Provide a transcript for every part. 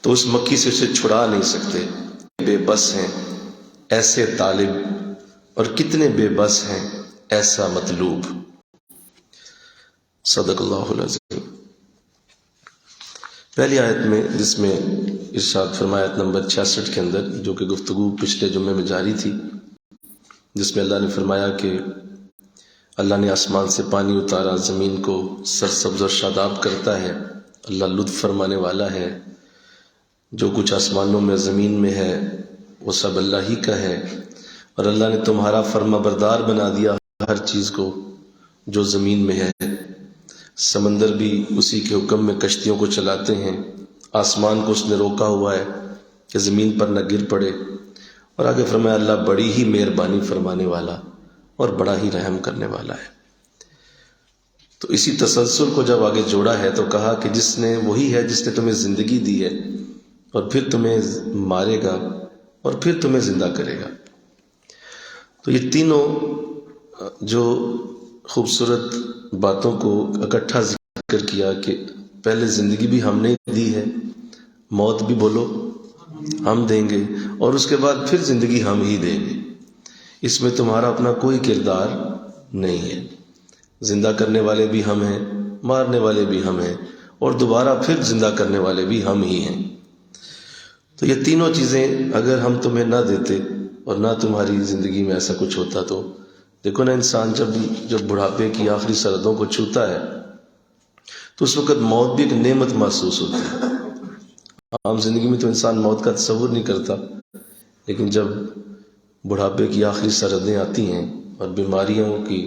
تو اس مکھی سے اسے چھڑا نہیں سکتے. بے بس ہیں ایسے طالب اور کتنے بے بس ہیں ایسا مطلوب. صدق اللہ العظیم. پہلی آیت میں جس میں ارشاد فرمایا آیت نمبر 66 کے اندر، جو کہ گفتگو پچھلے جمعے میں جاری تھی، جس میں اللہ نے فرمایا کہ اللہ نے آسمان سے پانی اتارا، زمین کو سرسبز اور شاداب کرتا ہے، اللہ لطف فرمانے والا ہے، جو کچھ آسمانوں میں زمین میں ہے وہ سب اللہ ہی کا ہے، اور اللہ نے تمہارا فرما بردار بنا دیا ہر چیز کو جو زمین میں ہے. سمندر بھی اسی کے حکم میں کشتیوں کو چلاتے ہیں، آسمان کو اس نے روکا ہوا ہے کہ زمین پر نہ گر پڑے. اور آگے فرمایا اللہ بڑی ہی مہربانی فرمانے والا اور بڑا ہی رحم کرنے والا ہے. تو اسی تسلسل کو جب آگے جوڑا ہے تو کہا کہ جس نے وہی ہے جس نے تمہیں زندگی دی ہے اور پھر تمہیں مارے گا اور پھر تمہیں زندہ کرے گا. تو یہ تینوں جو خوبصورت باتوں کو اکٹھا ذکر کیا کہ پہلے زندگی بھی ہم نے دی ہے، موت بھی بولو ہم دیں گے، اور اس کے بعد پھر زندگی ہم ہی دیں گے. اس میں تمہارا اپنا کوئی کردار نہیں ہے. زندہ کرنے والے بھی ہم ہیں، مارنے والے بھی ہم ہیں، اور دوبارہ پھر زندہ کرنے والے بھی ہم ہی ہیں. تو یہ تینوں چیزیں اگر ہم تمہیں نہ دیتے اور نہ تمہاری زندگی میں ایسا کچھ ہوتا تو دیکھو نا، انسان جب بڑھاپے کی آخری سرحدوں کو چھوتا ہے تو اس وقت موت بھی ایک نعمت محسوس ہوتی ہے. عام زندگی میں تو انسان موت کا تصور نہیں کرتا، لیکن جب بڑھاپے کی آخری سرحدیں آتی ہیں اور بیماریوں کی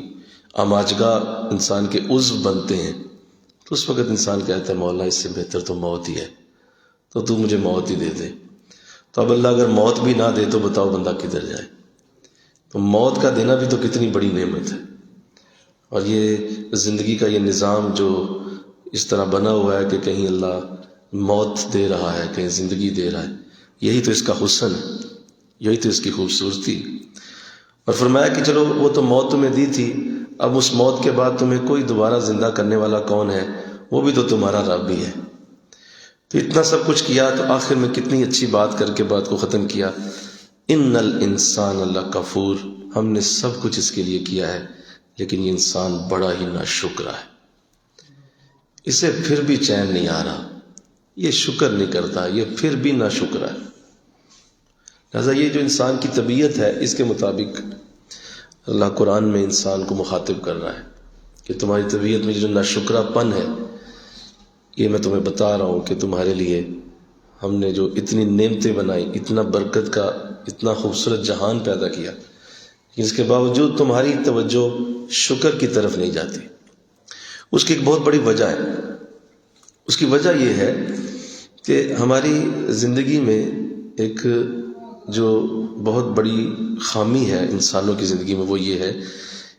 آماجگاہ انسان کے عضو بنتے ہیں تو اس وقت انسان کہتا ہے مولا اس سے بہتر تو موت ہی ہے، تو مجھے موت ہی دے دے. تو اب اللہ اگر موت بھی نہ دے تو بتاؤ بندہ کدھر جائے. تو موت کا دینا بھی تو کتنی بڑی نعمت ہے. اور یہ زندگی کا یہ نظام جو اس طرح بنا ہوا ہے کہ کہیں اللہ موت دے رہا ہے، کہیں زندگی دے رہا ہے، یہی تو اس کا حسن ہے، یہی تو اس کی خوبصورتی. اور فرمایا کہ چلو وہ تو موت تمہیں دی تھی، اب اس موت کے بعد تمہیں کوئی دوبارہ زندہ کرنے والا کون ہے؟ وہ بھی تو تمہارا رب ہی ہے. تو اتنا سب کچھ کیا تو آخر میں کتنی اچھی بات کر کے بات کو ختم کیا. ان الانسان لکفور، ہم نے سب کچھ اس کے لیے کیا ہے لیکن یہ انسان بڑا ہی ناشکرا ہے. اسے پھر بھی چین نہیں آ رہا، یہ شکر نہیں کرتا، یہ پھر بھی ناشکرا ہے. لہٰذا یہ جو انسان کی طبیعت ہے اس کے مطابق اللہ قرآن میں انسان کو مخاطب کر رہا ہے کہ تمہاری طبیعت میں جو ناشکرا پن ہے یہ میں تمہیں بتا رہا ہوں کہ تمہارے لیے ہم نے جو اتنی نعمتیں بنائی، اتنا برکت کا اتنا خوبصورت جہان پیدا کیا، اس کے باوجود تمہاری توجہ شکر کی طرف نہیں جاتی. اس کی ایک بہت بڑی وجہ ہے. اس کی وجہ یہ ہے کہ ہماری زندگی میں ایک جو بہت بڑی خامی ہے انسانوں کی زندگی میں، وہ یہ ہے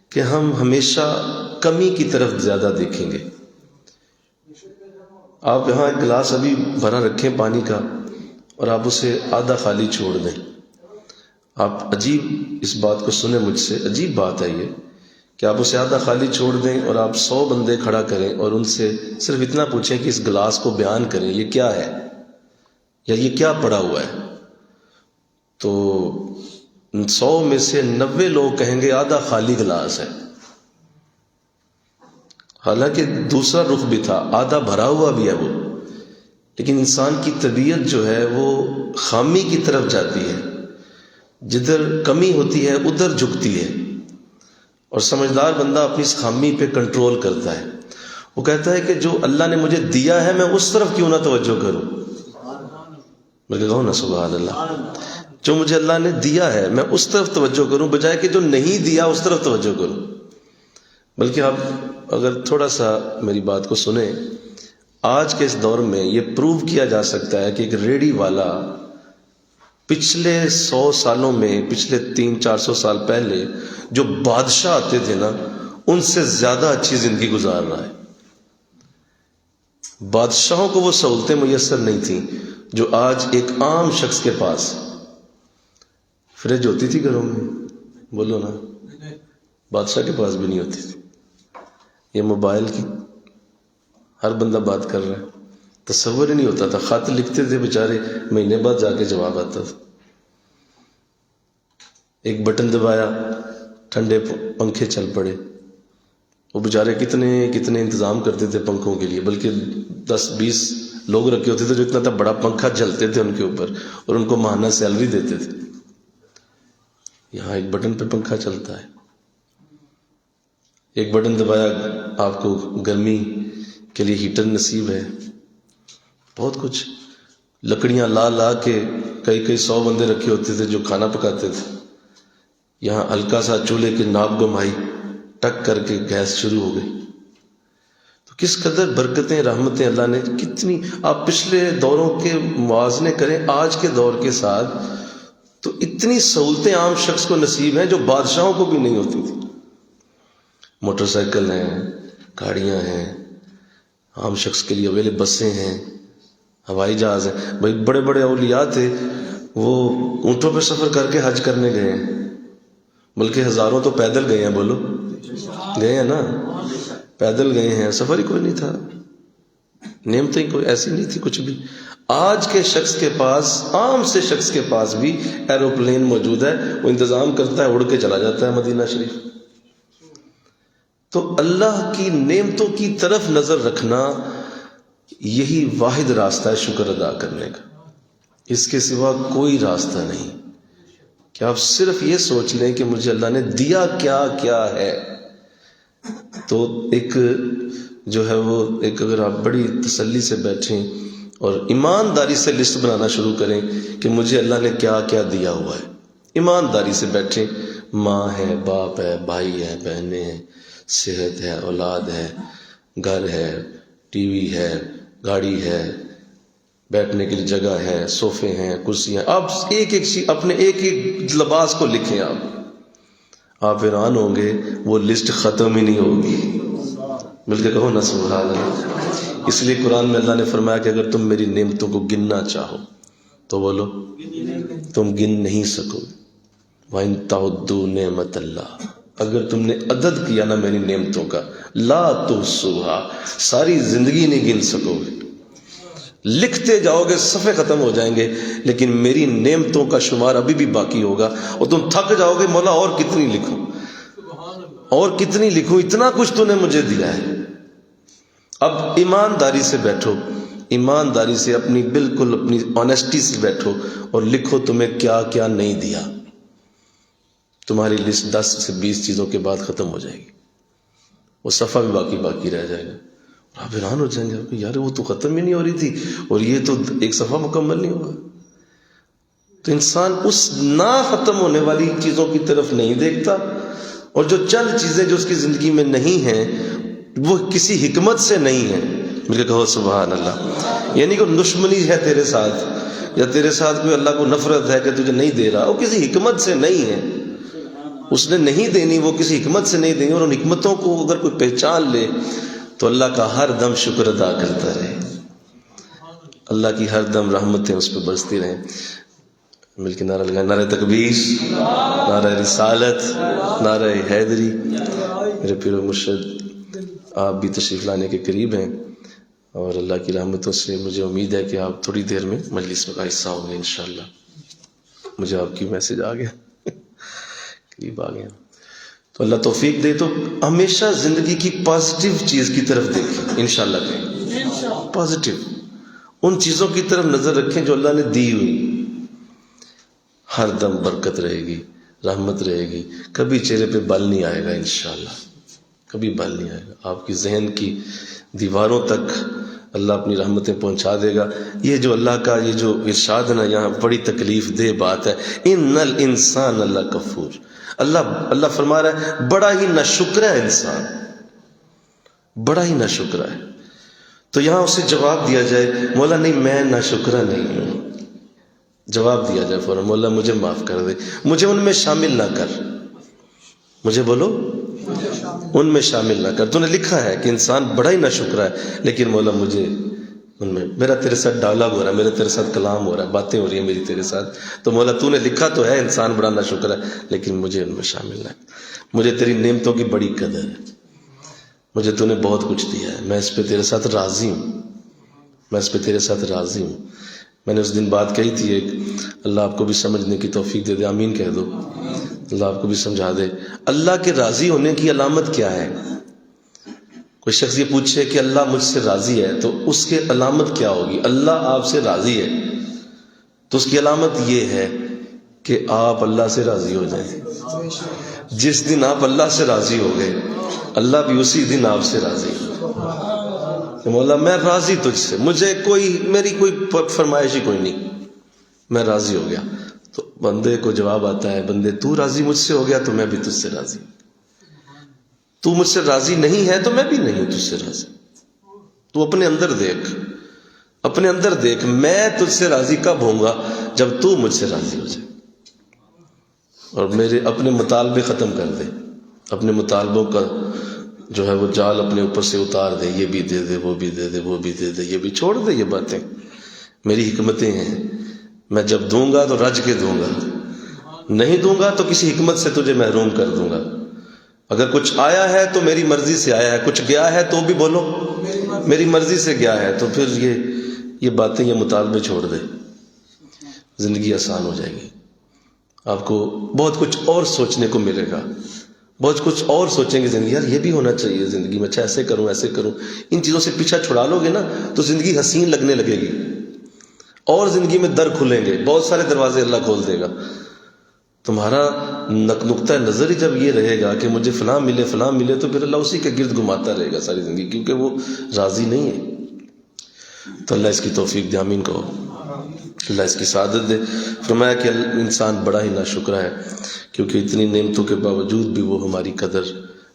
کہ ہم ہمیشہ کمی کی طرف زیادہ دیکھیں گے. آپ یہاں ایک گلاس ابھی بھرا رکھیں پانی کا اور آپ اسے آدھا خالی چھوڑ دیں. آپ عجیب اس بات کو سنیں مجھ سے، عجیب بات ہے یہ کہ آپ اسے آدھا خالی چھوڑ دیں اور آپ 100 بندے کھڑا کریں اور ان سے صرف اتنا پوچھیں کہ اس گلاس کو بیان کریں یہ کیا ہے یا یہ کیا پڑا ہوا ہے، تو 100 میں سے 90 لوگ کہیں گے آدھا خالی گلاس ہے. حالانکہ دوسرا رخ بھی تھا، آدھا بھرا ہوا بھی ہے وہ. لیکن انسان کی طبیعت جو ہے وہ خامی کی طرف جاتی ہے، جدھر کمی ہوتی ہے ادھر جھکتی ہے. اور سمجھدار بندہ اپنی اس خامی پہ کنٹرول کرتا ہے. وہ کہتا ہے کہ جو اللہ نے مجھے دیا ہے میں اس طرف کیوں نہ توجہ کروں. میں کہوں نا سبحان اللہ، جو مجھے اللہ نے دیا ہے میں اس طرف توجہ کروں بجائے کہ جو نہیں دیا اس طرف توجہ کروں. بلکہ آپ اگر تھوڑا سا میری بات کو سنیں، آج کے اس دور میں یہ پروو کیا جا سکتا ہے کہ ایک ریڑھی والا پچھلے 100 سالوں میں، پچھلے 300-400 سال پہلے جو بادشاہ آتے تھے نا، ان سے زیادہ اچھی زندگی گزار رہا ہے. بادشاہوں کو وہ سہولتیں میسر نہیں تھیں جو آج ایک عام شخص کے پاس. فریج ہوتی تھی گھروں میں؟ بولو نا. بادشاہ کے پاس بھی نہیں ہوتی تھی. یہ موبائل کی ہر بندہ بات کر رہا ہے، تصور ہی نہیں ہوتا تھا. خط لکھتے تھے بیچارے, مہینے بعد جا کے جواب آتا تھا. ایک بٹن دبایا, ٹھنڈے پنکھے چل پڑے. وہ بیچارے کتنے انتظام کرتے تھے پنکھوں کے لیے, بلکہ 10-20 لوگ رکھے ہوتے تھے جو اتنا بڑا پنکھا جلتے تھے ان کے اوپر, اور ان کو ماہانہ سیلری دیتے تھے. یہاں ایک بٹن پہ پنکھا چلتا ہے. ایک بٹن دبایا, آپ کو گرمی کے لیے ہیٹر نصیب ہے. بہت کچھ. لکڑیاں لا کے کئی 100 بندے رکھے ہوتے تھے جو کھانا پکاتے تھے. یہاں ہلکا سا چولہے کی ناک گمائی, ٹک کر کے گیس شروع ہو گئی. تو کس قدر برکتیں رحمتیں اللہ نے کتنی. آپ پچھلے دوروں کے موازنے کریں آج کے دور کے ساتھ, تو اتنی سہولتیں عام شخص کو نصیب ہیں جو بادشاہوں کو بھی نہیں ہوتی تھی. موٹر سائیکل ہیں, گاڑیاں ہیں, عام شخص کے لیے اویلیبل بسیں ہیں, ہوائی جہاز ہیں. بھائی بڑے بڑے اولیاء تھے, وہ اونٹوں پہ سفر کر کے حج کرنے گئے ہیں, بلکہ ہزاروں تو پیدل گئے ہیں. بولو گئے ہیں نا, پیدل گئے ہیں, سفر ہی کوئی نہیں تھا, نعمتیں کوئی ایسی نہیں تھی کچھ بھی. آج کے شخص کے پاس, عام سے شخص کے پاس بھی ایروپلین موجود ہے, وہ انتظام کرتا ہے, اڑ کے چلا جاتا ہے مدینہ شریف. تو اللہ کی نعمتوں کی طرف نظر رکھنا یہی واحد راستہ ہے شکر ادا کرنے کا. اس کے سوا کوئی راستہ نہیں. کہ آپ صرف یہ سوچ لیں کہ مجھے اللہ نے دیا کیا کیا ہے. تو ایک جو ہے وہ ایک, اگر آپ بڑی تسلی سے بیٹھیں اور ایمانداری سے لسٹ بنانا شروع کریں کہ مجھے اللہ نے کیا کیا دیا ہوا ہے, ایمانداری سے بیٹھیں. ماں ہے, باپ ہے, بھائی ہے, بہنیں ہیں, صحت ہے, اولاد ہے, گھر ہے, ٹی وی ہے, گاڑی ہے, بیٹھنے کے لیے جگہ ہے, صوفے ہیں, کرسیاں. آپ ایک چیز اپنے ایک لباس کو لکھیں. آپ حیران ہوں گے, وہ لسٹ ختم ہی نہیں ہوگی. مل کے کہو نا سبحان اللہ. اس لیے قرآن میں اللہ نے فرمایا کہ اگر تم میری نعمتوں کو گننا چاہو تو بولو تم گن نہیں سکو گے. وَإِن تَعُدُّوا نِعْمَتَ اللَّهِ, اگر تم نے عدد کیا نا میری نعمتوں کا, لا تحصوها, ساری زندگی نہیں گن سکو گے. لکھتے جاؤ گے, صفحے ختم ہو جائیں گے, لیکن میری نعمتوں کا شمار ابھی بھی باقی ہوگا. اور تم تھک جاؤ گے, مولا اور کتنی لکھوں, اور کتنی لکھوں, اتنا کچھ تو نے مجھے دیا ہے. اب ایمانداری سے بیٹھو, ایمانداری سے اپنی بالکل اپنی آنیسٹی سے بیٹھو اور لکھو تمہیں کیا کیا نہیں دیا. تمہاری لسٹ 10 سے 20 چیزوں کے بعد ختم ہو جائے گی, وہ صفحہ بھی باقی رہ جائے گا. آپ حیران ہو جائیں گے, یار وہ تو ختم ہی نہیں ہو رہی تھی اور یہ تو ایک صفحہ مکمل نہیں ہوا. تو انسان اس نہ ختم ہونے والی چیزوں کی طرف نہیں دیکھتا, اور جو چند چیزیں جو اس کی زندگی میں نہیں ہیں وہ کسی حکمت سے نہیں ہیں. مل کے کہو سبحان اللہ. یعنی کہ دشمنی ہے تیرے ساتھ, یا تیرے ساتھ کوئی اللہ کو نفرت ہے کہ تجھے نہیں دے رہا, وہ کسی حکمت سے نہیں ہے. اس نے نہیں دینی, وہ کسی حکمت سے نہیں دینی. اور ان حکمتوں کو اگر کوئی پہچان لے تو اللہ کا ہر دم شکر ادا کرتا رہے, اللہ کی ہر دم رحمتیں اس پہ برستی رہیں. مل کے نعرہ لگائیں, نعرہ تکبیر, نعرہ رسالت, نعرہ حیدری. میرے پیر و مرشد آپ بھی تشریف لانے کے قریب ہیں, اور اللہ کی رحمتوں سے مجھے امید ہے کہ آپ تھوڑی دیر میں مجلس میں حصہ ہوں گے انشاءاللہ. مجھے آپ کی میسج آ گیا, قریب آ گیا. تو اللہ توفیق دے. تو ہمیشہ زندگی کی پازیٹیو چیز کی طرف دیکھیں انشاءاللہ کہیں, پازیٹیو ان چیزوں کی طرف نظر رکھیں جو اللہ نے دی ہوئی. ہر دم برکت رہے گی, رحمت رہے گی, کبھی چہرے پہ بل نہیں آئے گا انشاءاللہ, کبھی بل نہیں آئے گا. آپ کی ذہن کی دیواروں تک اللہ اپنی رحمتیں پہنچا دے گا. یہ جو اللہ کا یہ جو ارشاد ہے نا, یہاں بڑی تکلیف دہ بات ہے. ان الانسان اللہ کفور. اللہ فرما رہا ہے بڑا ہی ناشکر ہے انسان, بڑا ہی ناشکر ہے. تو یہاں اسے جواب دیا جائے, مولا نہیں میں ناشکرہ نہیں ہوں. جواب دیا جائے فوراً, مولا مجھے معاف کر دے, مجھے ان میں شامل نہ کر. مجھے بولو ان میں شامل نہ کر. تو نے لکھا ہے کہ انسان بڑا ہی ناشکر ہے, لیکن مولا مجھے ان میں, میرا تیرے ساتھ ڈائلاگ ہو رہا ہے, میرا تیرے ساتھ کلام ہو رہا ہے, باتیں ہو رہی ہیں میری تیرے ساتھ. تو مولا تو نے لکھا تو ہے انسان بڑا ناشکر ہے, لیکن مجھے ان میں شامل نہ کر. مجھے تیری نعمتوں کی بڑی قدر ہے, مجھے تو نے بہت کچھ دیا ہے, میں اس پہ تیرے ساتھ راضی ہوں, میں اس پہ تیرے ساتھ راضی ہوں. میں نے اس دن بات کہی تھی ایک، اللہ آپ کو بھی سمجھنے کی توفیق دے دے، آمین کہہ دو. اللہ آپ کو بھی سمجھا دے. اللہ کے راضی ہونے کی علامت کیا ہے؟ کوئی شخص یہ پوچھے کہ اللہ مجھ سے راضی ہے تو اس کے علامت کیا ہوگی؟ اللہ آپ سے راضی ہے تو اس کی علامت یہ ہے کہ آپ اللہ سے راضی ہو جائیں. جس دن آپ اللہ سے راضی ہو گئے، اللہ بھی اسی دن آپ سے راضی کہ مولا میں راضی تجھ سے، مجھے میری کوئی فرمائش ہی کوئی نہیں، میں راضی ہو گیا. تو بندے کو جواب آتا ہے، بندے تو راضی مجھ سے ہو گیا تو میں بھی تجھ سے راضی. تو مجھ سے راضی نہیں ہے تو میں بھی نہیں ہوں تجھ سے راضی. تو اپنے اندر دیکھ، اپنے اندر دیکھ، میں تجھ سے راضی کب ہوں گا؟ جب تو مجھ سے راضی ہو جائے اور میرے اپنے مطالبے ختم کر دے، اپنے مطالبوں کا جو ہے وہ جال اپنے اوپر سے اتار دے. یہ بھی دے دے، وہ بھی دے دے، وہ بھی دے دے، یہ بھی چھوڑ دے. یہ باتیں میری حکمتیں ہیں، میں جب دوں گا تو رج کے دوں گا، نہیں دوں گا تو کسی حکمت سے تجھے محروم کر دوں گا. اگر کچھ آیا ہے تو میری مرضی سے آیا ہے، کچھ گیا ہے تو بھی بولو میری مرضی سے گیا ہے. تو پھر یہ باتیں، یہ مطالبے چھوڑ دے، زندگی آسان ہو جائے گی. آپ کو بہت کچھ اور سوچنے کو ملے گا، بہت کچھ اور سوچیں گے زندگی، یار یہ بھی ہونا چاہیے زندگی میں، اچھا ایسے کروں ایسے کروں. ان چیزوں سے پیچھا چھڑا لو گے نا تو زندگی حسین لگنے لگے گی اور زندگی میں در کھلیں گے، بہت سارے دروازے اللہ کھول دے گا. تمہارا نقطہ نظر ہی جب یہ رہے گا کہ مجھے فلاں ملے فلاں ملے تو پھر اللہ اسی کے گرد گھماتا رہے گا ساری زندگی، کیونکہ وہ راضی نہیں ہے. تو اللہ اس کی توفیق دے، آمین کہو. اللہ اس کی سعادت دے. فرمایا کہ انسان بڑا ہی ناشکرا ہے کیونکہ اتنی نعمتوں کے باوجود بھی وہ ہماری قدر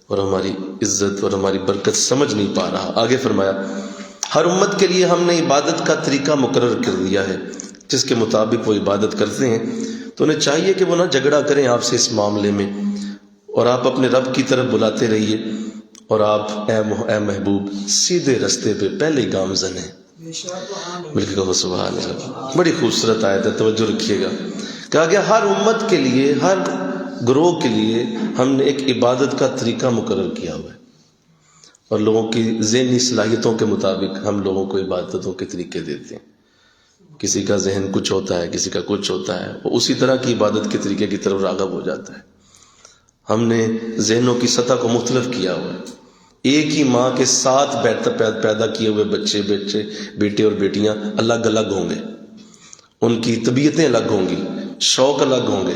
اور ہماری عزت اور ہماری برکت سمجھ نہیں پا رہا. آگے فرمایا ہر امت کے لیے ہم نے عبادت کا طریقہ مقرر کر دیا ہے، جس کے مطابق وہ عبادت کرتے ہیں تو انہیں چاہیے کہ وہ نہ جھگڑا کریں آپ سے اس معاملے میں، اور آپ اپنے رب کی طرف بلاتے رہیے، اور آپ اے محبوب سیدھے رستے پہ پہلے گامزن ہیں. مل کے کہو سبحان اللہ. بڑی خوبصورت آیت ہے، توجہ رکھیے گا. کہا گیا ہر امت کے لیے، ہر گروہ کے لیے ہم نے ایک عبادت کا طریقہ مقرر کیا ہوا ہے، اور لوگوں کی ذہنی صلاحیتوں کے مطابق ہم لوگوں کو عبادتوں کے طریقے دیتے ہیں. کسی کا ذہن کچھ ہوتا ہے، کسی کا کچھ ہوتا ہے، وہ اسی طرح کی عبادت کے طریقے کی طرف راغب ہو جاتا ہے. ہم نے ذہنوں کی سطح کو مختلف کیا ہوا ہے. ایک ہی ماں کے 7 پیدا کیے ہوئے بچے بیٹے اور بیٹیاں الگ الگ ہوں گے، ان کی طبیعتیں الگ ہوں گی، شوق الگ ہوں گے،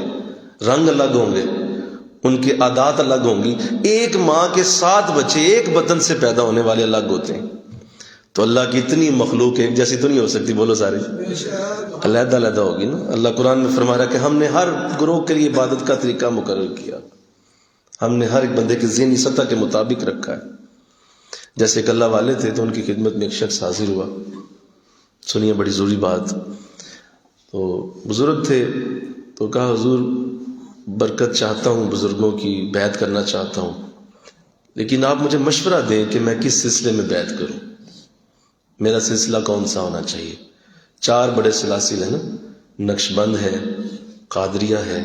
رنگ الگ ہوں گے، ان کے عادات الگ ہوں گی. ایک ماں کے 7 بچے ایک بدن سے پیدا ہونے والے الگ ہوتے ہیں. تو اللہ کی اتنی مخلوق ایک جیسی تو نہیں ہو سکتی، بولو سارے علیحدہ علیحدہ ہوگی نا. اللہ قرآن میں فرما رہا ہے کہ ہم نے ہر گروہ کے لیے عبادت کا طریقہ مقرر کیا، ہم نے ہر ایک بندے کے ذہنی سطح کے مطابق رکھا ہے. جیسے ایک اللہ والے تھے تو ان کی خدمت میں ایک شخص حاضر ہوا. سنیے بڑی ضروری بات. تو بزرگ تھے تو کہا حضور برکت چاہتا ہوں، بزرگوں کی بیعت کرنا چاہتا ہوں، لیکن آپ مجھے مشورہ دیں کہ میں کس سلسلے میں بیعت کروں، میرا سلسلہ کون سا ہونا چاہیے. 4 بڑے سلاسل ہیں نا، نقش بند ہے، قادریہ ہے،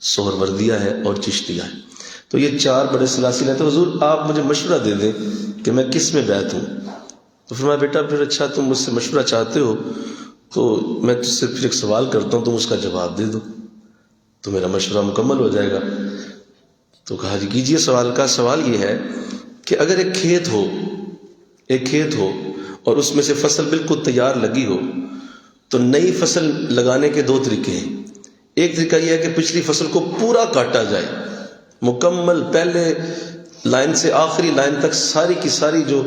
سہروردیہ ہے اور چشتیہ ہے. تو یہ 4 بڑے سلاسل ہیں. تو حضور آپ مجھے مشورہ دے دیں کہ میں کس میں بیعت ہوں. تو فرمایا بیٹا پھر اچھا تم مجھ سے مشورہ چاہتے ہو تو میں تجھ سے پھر ایک سوال کرتا ہوں، تم اس کا جواب دے دو تو میرا مشورہ مکمل ہو جائے گا. تو کہا جی کیجیے سوال کا. سوال یہ ہے کہ اگر ایک کھیت ہو اور اس میں سے فصل بالکل تیار لگی ہو تو نئی فصل لگانے کے 2 طریقے ہیں. ایک طریقہ یہ ہے کہ پچھلی فصل کو پورا کاٹا جائے، مکمل پہلے لائن سے آخری لائن تک ساری کی ساری جو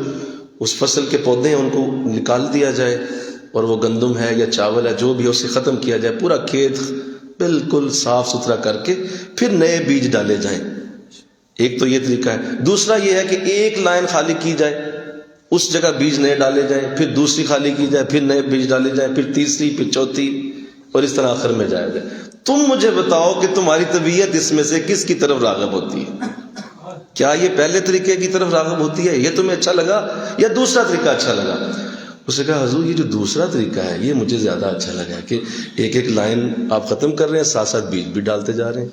اس فصل کے پودے ہیں ان کو نکال دیا جائے، اور وہ گندم ہے یا چاول ہے جو بھی ہے اسے ختم کیا جائے، پورا کھیت بالکل صاف ستھرا کر کے پھر نئے بیج ڈالے جائیں. ایک تو یہ طریقہ ہے. دوسرا یہ ہے کہ ایک لائن خالی کی جائے، اس جگہ بیج نئے ڈالے جائیں، پھر دوسری خالی کی جائے، پھر نئے بیج ڈالے جائیں، پھر تیسری، پھر چوتھی، اور اس طرح آخر میں جایا جائے. تم مجھے بتاؤ کہ تمہاری طبیعت اس میں سے کس کی طرف راغب ہوتی ہے؟ کیا یہ پہلے طریقے کی طرف راغب ہوتی ہے، یہ تمہیں اچھا لگا، یا دوسرا طریقہ اچھا لگا؟ اس نے کہا حضور یہ جو دوسرا طریقہ ہے یہ مجھے زیادہ اچھا لگا کہ ایک ایک لائن آپ ختم کر رہے ہیں، ساتھ ساتھ بیج بھی ڈالتے جا رہے ہیں،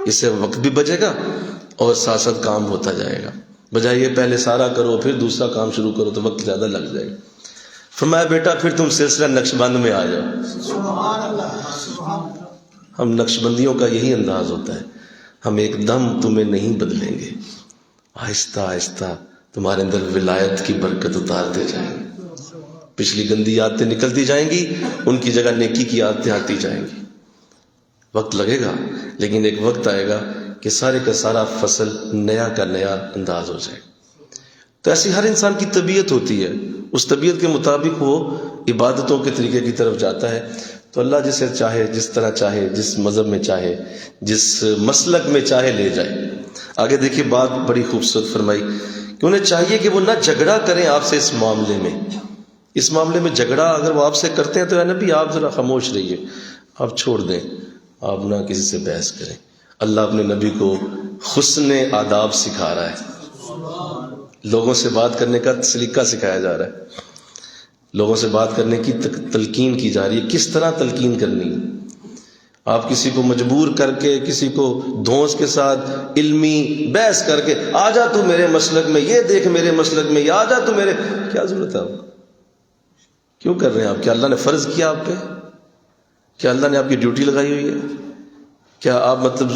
اس سے وقت بھی بچے گا اور ساتھ ساتھ کام ہوتا جائے گا، بجائے یہ پہلے سارا کرو پھر دوسرا کام شروع کرو تو وقت زیادہ لگ جائے گا. فرمایا بیٹا پھر تم سلسلہ نقشبند میں آ جاؤ۔ ہم نقشبندیوں کا یہی انداز ہوتا ہے، ہم ایک دم تمہیں نہیں بدلیں گے، آہستہ آہستہ تمہارے اندر ولایت کی برکت اتارتے جائیں گے، پچھلی گندی عادتیں نکلتی جائیں گی، ان کی جگہ نیکی کی عادتیں آتی جائیں گی۔ وقت لگے گا، لیکن ایک وقت آئے گا کہ سارے کا سارا فصل نیا کا نیا انداز ہو جائے۔ تو ایسی ہر انسان کی طبیعت ہوتی ہے، اس طبیعت کے مطابق وہ عبادتوں کے طریقے کی طرف جاتا ہے۔ تو اللہ جسے چاہے، جس طرح چاہے، جس مذہب میں چاہے، جس مسلک میں چاہے لے جائے۔ آگے دیکھیے بات بڑی خوبصورت فرمائی کہ انہیں چاہیے کہ وہ نہ جھگڑا کریں آپ سے اس معاملے میں جھگڑا اگر وہ آپ سے کرتے ہیں تو اے نبی آپ ذرا خاموش رہیے، آپ چھوڑ دیں، آپ نہ کسی سے بحث کریں۔ اللہ اپنے نبی کو حسن آداب سکھا رہا ہے، لوگوں سے بات کرنے کا سلیقہ سکھایا جا رہا ہے، لوگوں سے بات کرنے کی تلقین کی جا رہی ہے، کس طرح تلقین کرنی ہے۔ آپ کسی کو مجبور کر کے، کسی کو دھونس کے ساتھ علمی بحث کر کے آ جا تو میرے مسلک میں، یہ دیکھ میرے مسلک میں، یہ آ جا تو میرے، کیا ضرورت ہے آپ کو؟ کیوں کر رہے ہیں آپ؟ کیا اللہ نے فرض کیا آپ پہ؟ کیا اللہ نے آپ کی ڈیوٹی لگائی ہوئی ہے؟ کیا آپ مطلب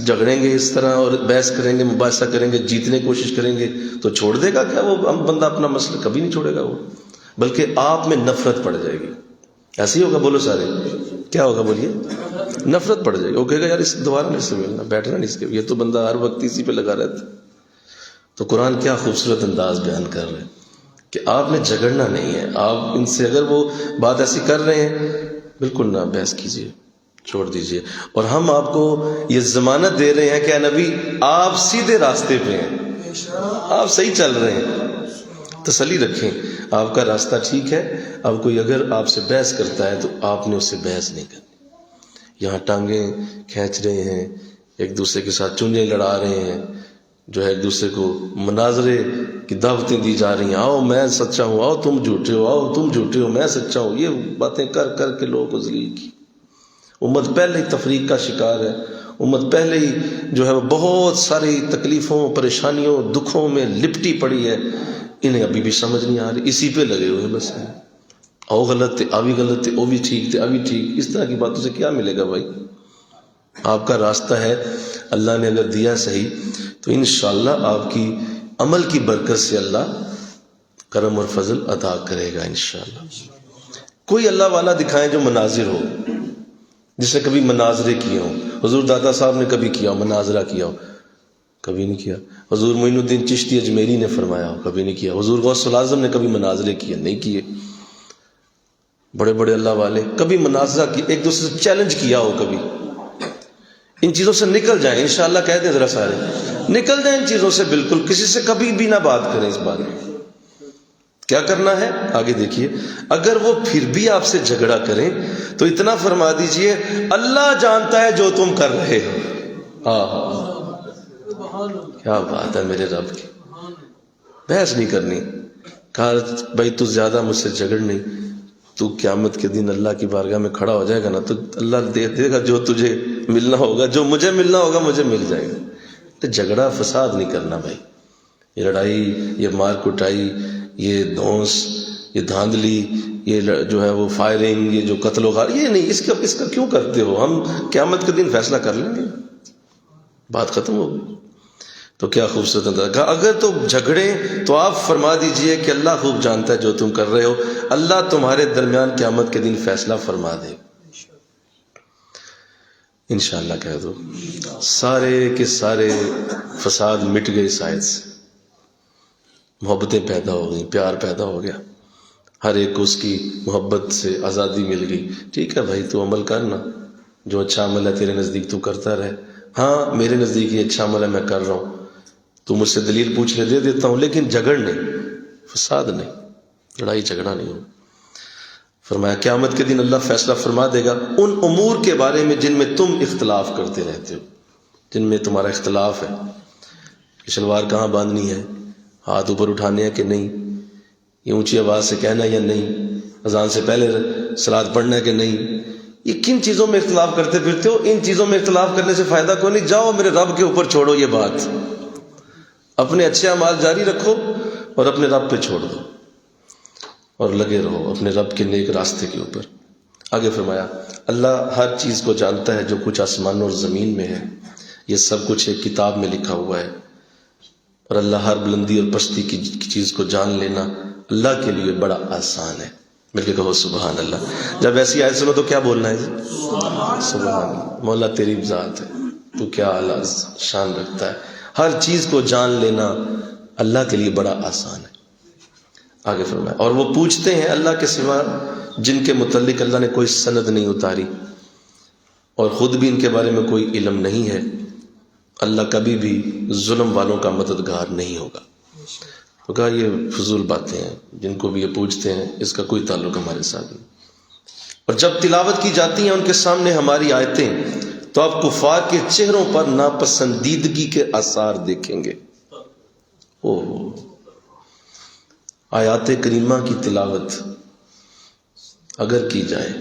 جھگڑیں گے اس طرح اور بحث کریں گے، مباحثہ کریں گے، جیتنے کی کوشش کریں گے تو چھوڑ دے گا کیا وہ بندہ اپنا مسئلہ؟ کبھی نہیں چھوڑے گا وہ، بلکہ آپ میں نفرت پڑ جائے گی۔ ایسے ہی ہوگا، بولو سارے، کیا ہوگا بولیے؟ نفرت پڑ جائے گی، وہ کہے گا یار اس دوبارہ نہیں اس سے ملنا، بیٹھنا نہیں اس کے، یہ تو بندہ ہر وقت اسی پہ لگا رہتا ہے۔ تو قرآن کیا خوبصورت انداز بیان کر رہے ہیں کہ آپ نے جھگڑنا نہیں ہے، آپ ان سے اگر وہ بات ایسی کر رہے ہیں بالکل نہ بحث کیجیے، چھوڑ دیجیے۔ اور ہم آپ کو یہ ضمانت دے رہے ہیں کہ اے نبی آپ سیدھے راستے پہ ہیں، آپ صحیح چل رہے ہیں، تسلی رکھیں، آپ کا راستہ ٹھیک ہے۔ اب کوئی اگر آپ سے بحث کرتا ہے تو آپ نے اس سے بحث نہیں کرنی۔ یہاں ٹانگیں کھینچ رہے ہیں، ایک دوسرے کے ساتھ چنجیں لڑا رہے ہیں، جو ہے ایک دوسرے کو مناظرے کی دعوتیں دی جا رہی ہیں، آؤ میں سچا ہوں، آؤ تم جھوٹے ہو، آؤ تم جھوٹے ہو میں سچا ہوں، یہ باتیں کر کر کے لوگوں کو ذلیل کی۔ امت پہلے ہی تفریق کا شکار ہے، امت پہلے ہی جو ہے بہت ساری تکلیفوں، پریشانیوں، دکھوں میں لپٹی پڑی ہے، انہیں ابھی بھی سمجھ نہیں آ رہی، اسی پہ لگے ہوئے بس ہیں، او غلط تھے، آوی غلط تھے، او بھی ٹھیک تھے، ابھی ٹھیک۔ اس طرح کی باتوں سے کیا ملے گا بھائی؟ آپ کا راستہ ہے، اللہ نے اگر دیا صحیح تو انشاءاللہ آپ کی عمل کی برکت سے اللہ کرم اور فضل عطا کرے گا انشاءاللہ۔ کوئی اللہ والا دکھائیں جو مناظر ہو، جس نے کبھی مناظرے کیے ہوں۔ حضور داتا صاحب نے کبھی کیا ہو مناظرہ کیا ہو؟ کبھی نہیں کیا۔ حضور معین الدین چشتی اجمیری نے فرمایا ہو؟ کبھی نہیں کیا۔ حضور غوث العظم نے کبھی مناظرے کیے؟ نہیں کیے۔ بڑے بڑے اللہ والے کبھی مناظرہ کی، ایک دوسرے سے چیلنج کیا ہو کبھی؟ ان چیزوں سے نکل جائیں انشاءاللہ، کہہ دیں ذرا سارے نکل جائیں ان چیزوں سے، بالکل کسی سے کبھی بھی نہ بات کریں اس بارے میں۔ کیا کرنا ہے آگے دیکھیے، اگر وہ پھر بھی آپ سے جھگڑا کریں تو اتنا فرما دیجئے اللہ جانتا ہے جو تم کر رہے ہو۔ کیا بات ہے میرے رب کی، بحث نہیں کرنی۔ کہا بھائی تو زیادہ مجھ سے جھگڑ نہیں، تو قیامت کے دن اللہ کی بارگاہ میں کھڑا ہو جائے گا نا تو اللہ دے گا جو تجھے ملنا ہوگا، جو مجھے ملنا ہوگا مجھے مل جائے گا۔ تو جھگڑا فساد نہیں کرنا بھائی، یہ لڑائی، یہ مار کٹائی، یہ دھونس، یہ دھاندلی، یہ جو ہے وہ فائرنگ، یہ جو قتل و غارت، یہ نہیں، اس کا کیوں کرتے ہو؟ ہم قیامت کے دن فیصلہ کر لیں گے، بات ختم ہو گئی۔ تو کیا خوبصورت انداز کہا، اگر تو جھگڑیں تو آپ فرما دیجئے کہ اللہ خوب جانتا ہے جو تم کر رہے ہو، اللہ تمہارے درمیان قیامت کے دن فیصلہ فرما دے انشاءاللہ۔ کہہ دو سارے کے سارے فساد مٹ گئے اس آیت سے، محبتیں پیدا ہو گئیں، پیار پیدا ہو گیا، ہر ایک کو اس کی محبت سے آزادی مل گئی۔ ٹھیک ہے بھائی تو عمل کرنا، جو اچھا عمل ہے تیرے نزدیک تو کرتا رہے، ہاں میرے نزدیک یہ اچھا عمل ہے میں کر رہا ہوں، تو مجھ سے دلیل پوچھ لے دے دیتا ہوں، لیکن جھگڑ نہیں، فساد نہیں، لڑائی جھگڑا نہیں ہو۔ فرمایا قیامت کے دن اللہ فیصلہ فرما دے گا ان امور کے بارے میں جن میں تم اختلاف کرتے رہتے ہو، جن میں تمہارا اختلاف ہے کہ شلوار کہاں باندھنی ہے، ہاتھ اوپر اٹھانے ہیں کہ نہیں، یہ اونچی آواز سے کہنا ہے یا نہیں، اذان سے پہلے صلاۃ پڑھنا ہے کہ نہیں، یہ کن چیزوں میں اختلاف کرتے پھرتے ہو؟ ان چیزوں میں اختلاف کرنے سے فائدہ کوئی نہیں، جاؤ میرے رب کے اوپر چھوڑو یہ بات، اپنے اچھے اعمال جاری رکھو اور اپنے رب پہ چھوڑ دو۔ اور لگے رہو اپنے رب کے نیک راستے کے اوپر۔ آگے فرمایا اللہ ہر چیز کو جانتا ہے جو کچھ آسمان اور زمین میں ہے، یہ سب کچھ ایک کتاب میں لکھا ہوا ہے، اور اللہ ہر بلندی اور پستی کی چیز کو جان لینا اللہ کے لیے بڑا آسان ہے۔ مل کے کہو سبحان اللہ۔ جب ایسی آیت سنو تو کیا بولنا ہے؟ سبحان اللہ۔ مولا تیری ذات ہے، تو کیا اعلیٰ شان رکھتا ہے، ہر چیز کو جان لینا اللہ کے لیے بڑا آسان ہے۔ آگے فرمایا اور وہ پوچھتے ہیں اللہ کے سوا جن کے متعلق اللہ نے کوئی سند نہیں اتاری اور خود بھی ان کے بارے میں کوئی علم نہیں ہے، اللہ کبھی بھی ظلم والوں کا مددگار نہیں ہوگا۔ تو کہا یہ فضول باتیں ہیں، جن کو بھی یہ پوچھتے ہیں اس کا کوئی تعلق ہمارے ساتھ نہیں۔ اور جب تلاوت کی جاتی ہیں ان کے سامنے ہماری آیتیں تو آپ کفار کے چہروں پر ناپسندیدگی کے آثار دیکھیں گے۔ آیات کریمہ کی تلاوت اگر کی جائے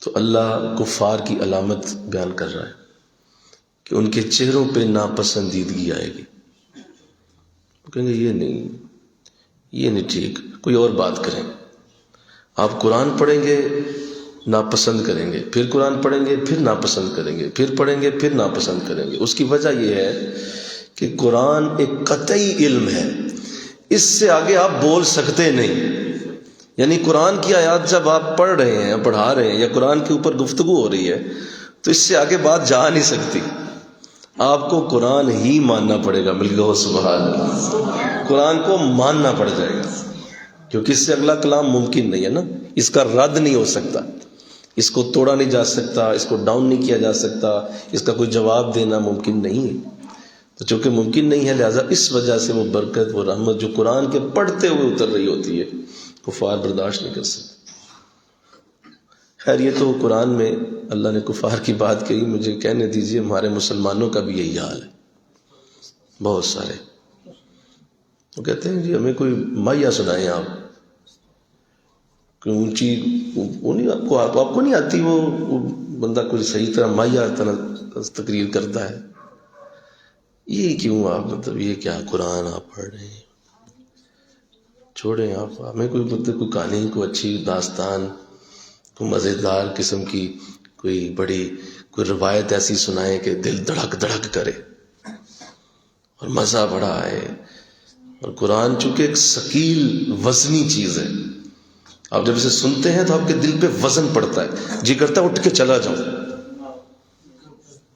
تو اللہ کفار کی علامت بیان کر رہا ہے کہ ان کے چہروں پہ ناپسندیدگی آئے گی، کہیں گے یہ نہیں ٹھیک، کوئی اور بات کریں۔ آپ قرآن پڑھیں گے ناپسند کریں گے، پھر قرآن پڑھیں گے پھر ناپسند کریں گے، پھر پڑھیں گے پھر ناپسند کریں گے۔ اس کی وجہ یہ ہے کہ قرآن ایک قطعی علم ہے، اس سے آگے آپ بول سکتے نہیں۔ یعنی قرآن کی آیات جب آپ پڑھ رہے ہیں، پڑھا رہے ہیں، یا قرآن کے اوپر گفتگو ہو رہی ہے تو اس سے آگے بات جا نہیں سکتی، آپ کو قرآن ہی ماننا پڑے گا۔ مل کے ہو سبحان اللہ۔ قرآن کو ماننا پڑ جائے گا، کیونکہ اس سے اگلا کلام ممکن نہیں ہے نا، اس کا رد نہیں ہو سکتا، اس کو توڑا نہیں جا سکتا، اس کو ڈاؤن نہیں کیا جا سکتا، اس کا کوئی جواب دینا ممکن نہیں ہے۔ تو چونکہ ممکن نہیں ہے لہٰذا اس وجہ سے وہ برکت، وہ رحمت جو قرآن کے پڑھتے ہوئے اتر رہی ہوتی ہے کفار برداشت نہیں کر سکتے۔ خیر یہ تو قرآن میں اللہ نے کفار کی بات کہی، مجھے کہنے دیجئے ہمارے مسلمانوں کا بھی یہی حال ہے۔ بہت سارے وہ کہتے ہیں جی ہمیں کوئی مائیا سنائیں آپ، کوئی اونچی وہ نہیں آپ کو نہیں آتی، وہ بندہ کوئی صحیح طرح مائیا طرح تقریر کرتا ہے، یہ کیوں آپ مطلب یہ کیا قرآن آپ پڑھ رہے ہیں، چھوڑیں آپ، ہمیں کوئی مطلب کوئی کہانی، کوئی اچھی داستان، کوئی مزیدار قسم کی کوئی روایت ایسی سنائیں کہ دل دھڑک دھڑک کرے اور مزہ بڑا آئے۔ اور قرآن چونکہ ایک ثقیل وزنی چیز ہے، آپ جب اسے سنتے ہیں تو آپ کے دل پہ وزن پڑتا ہے، جی کرتا ہے اٹھ کے چلا جاؤں،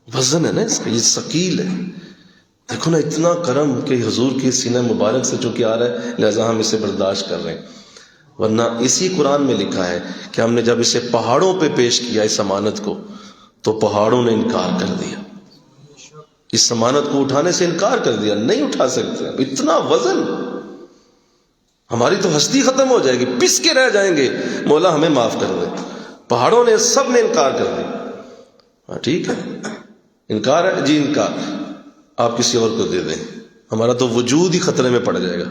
وزن ہے نا اس کا، یہ ثقیل ہے۔ دیکھو نا اتنا کرم کہ حضور کی سینہ مبارک سے چونکہ آ رہا ہے لہذا ہم اسے برداشت کر رہے ہیں، ورنہ اسی قرآن میں لکھا ہے کہ ہم نے جب اسے پہاڑوں پہ پیش کیا اس امانت کو تو پہاڑوں نے انکار کر دیا، اس امانت کو اٹھانے سے انکار کر دیا، نہیں اٹھا سکتے، اتنا وزن، ہماری تو ہستی ختم ہو جائے گی، پس کے رہ جائیں گے، مولا ہمیں معاف کر دے۔ پہاڑوں نے سب نے انکار کر دیا، ٹھیک ہے انکار ہے جی، انکار آپ کسی اور کو دے دیں، ہمارا تو وجود ہی خطرے میں پڑ جائے گا۔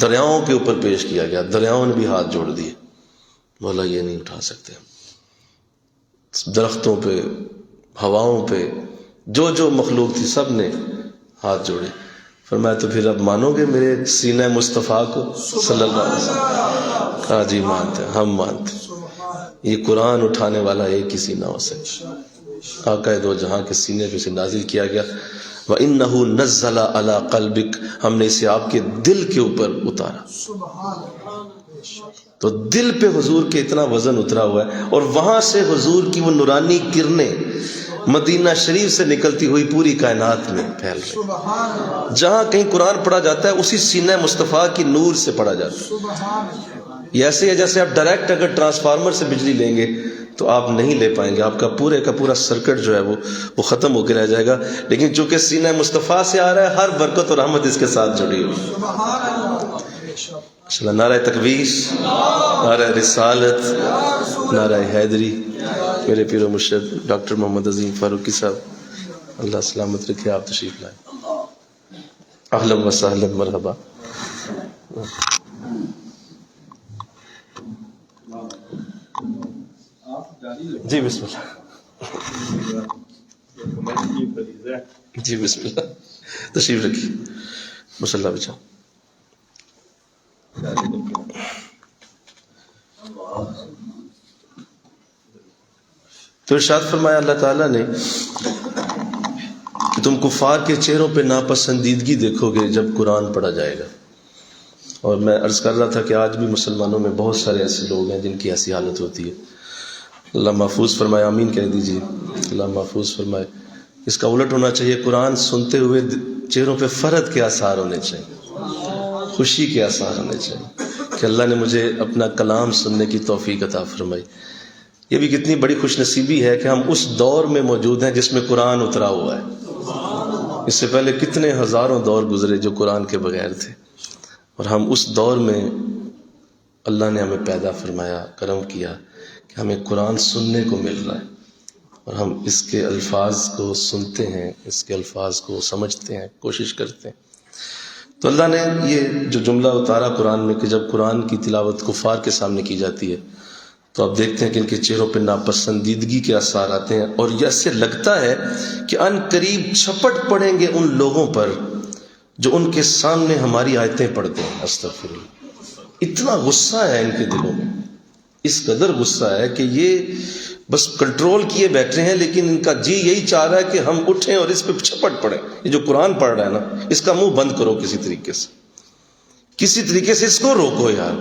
دریاؤں کے اوپر پیش کیا گیا، دریاؤں نے بھی ہاتھ جوڑ دیے، مولا یہ نہیں اٹھا سکتے۔ درختوں پہ، ہواؤں پہ، جو مخلوق تھی سب نے ہاتھ جوڑے۔ فرمایا تو پھر اب مانو گے میرے سینہ مصطفیٰ کو صلی اللہ علیہ وسلم؟ کہا جی مانتے ہیں، ہم مانتے ہیں، یہ قرآن اٹھانے والا ایک ہی سینہ ہو سکتا، آقا دو جہاں کے سینے پہ سے نازل کیا گیا۔ وَإِنَّهُ نَزَّلَ عَلَىٰ قَلْبِكَ، ہم نے اسے آپ کے دل کے اوپر اتارا۔ تو دل پہ حضور کے اتنا وزن اترا ہوا ہے، اور وہاں سے حضور کی وہ نورانی کرنیں مدینہ شریف سے نکلتی ہوئی پوری کائنات میں پھیل رہی۔ جہاں کہیں قرآن پڑھا جاتا ہے اسی سینہ مصطفیٰ کی نور سے پڑھا جاتا ہے۔ یہ ایسے ہے جیسے آپ ڈائریکٹ اگر ٹرانسفارمر سے بجلی لیں گے تو آپ نہیں لے پائیں گے، آپ کا پورا سرکٹ جو ہے وہ ختم ہو کے رہ جائے گا، لیکن چونکہ سینہ مصطفیٰ سے آ رہا ہے ہر برکت اور رحمت اس کے ساتھ جڑی ہوئی۔ نعرہ تکبیر، نعرہ رسالت، نعرہ حیدری۔ میرے پیر و مرشد ڈاکٹر محمد عظیم فاروقی صاحب اللہ سلامت رکھے، آپ تشریف لائیں۔ اہلا و سہلا مرحبا۔ جی بسم اللہ، جی بسم اللہ، تشریف رکھیے، مصلی بچا۔ تو ارشاد فرمایا اللہ تعالیٰ نے کہ تم کفار کے چہروں پہ ناپسندیدگی دیکھو گے جب قرآن پڑھا جائے گا. اور میں عرض کر رہا تھا کہ آج بھی مسلمانوں میں بہت سارے ایسے لوگ ہیں جن کی ایسی حالت ہوتی ہے. اللہ محفوظ فرمائے، آمین کہہ دیجیے. اللہ محفوظ فرمائے. اس کا الٹ ہونا چاہیے. قرآن سنتے ہوئے چہروں پہ فرحت کے آثار ہونے چاہیے، خوشی کے آثار ہونے چاہیے کہ اللہ نے مجھے اپنا کلام سننے کی توفیق عطا فرمائی. یہ بھی کتنی بڑی خوش نصیبی ہے کہ ہم اس دور میں موجود ہیں جس میں قرآن اترا ہوا ہے. اس سے پہلے کتنے ہزاروں دور گزرے جو قرآن کے بغیر تھے، اور ہم اس دور میں اللہ نے ہمیں پیدا فرمایا، کرم کیا کہ ہمیں قرآن سننے کو مل رہا ہے، اور ہم اس کے الفاظ کو سنتے ہیں، اس کے الفاظ کو سمجھتے ہیں، کوشش کرتے ہیں. تو اللہ نے یہ جو جملہ اتارا قرآن میں کہ جب قرآن کی تلاوت کفار کے سامنے کی جاتی ہے تو آپ دیکھتے ہیں کہ ان کے چہروں پہ ناپسندیدگی کے آثار آتے ہیں، اور ایسے لگتا ہے کہ ان قریب چھپٹ پڑیں گے ان لوگوں پر جو ان کے سامنے ہماری آیتیں پڑھتے ہیں. استغفر اللہ. اتنا غصہ ہے ان کے دلوں میں، اس قدر غصہ ہے کہ یہ بس کنٹرول کیے بیٹھے ہیں، لیکن ان کا جی یہی چاہ رہا ہے کہ ہم اٹھیں اور اس پہ چھپٹ پڑیں. یہ جو قرآن پڑھ رہا ہے نا، اس کا منہ بند کرو کسی طریقے سے، کسی طریقے سے اس کو روکو یار،